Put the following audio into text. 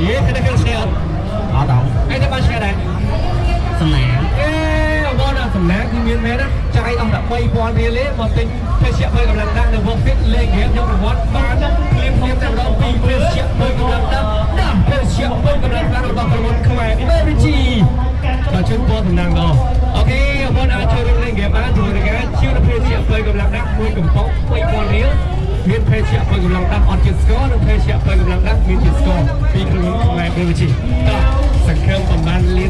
យេគេគេ share អត់ដល់ឯងទៅបាន share ដែរសំណាងបងណាសំណាងគឺមានមែនណាចាយអង្គតែ3000រៀលទេមកទិញភេសជ្ជៈបើកម្លាំងដាក់នៅវងទៀតលេងហ្គេមយករង្វាន់បានភ្លាមតែម្ដងពីភេសជ្ជៈបើកម្លាំងដាក់ភេសជ្ជៈបើកម្លាំងដាក់របស់ក្រុមខ្មែរ Energy បាទជួយពណ៌សំណាងដល់អូខេបងអាចជួយលេងហ្គេមបានជួយការជឿភេសជ្ជៈបើកម្លាំងដាក់មួយកំប៉ុង3000រៀលមានភេសជ្ជៈបើកម្លាំងដាក់អត់ជាស្គរនិងភេសជ្ជៈបើកម្លាំងដាក់មានជាស្គរពីក្រុមខ្មែរ Energy តោះសង្ឃឹមបំបានលៀន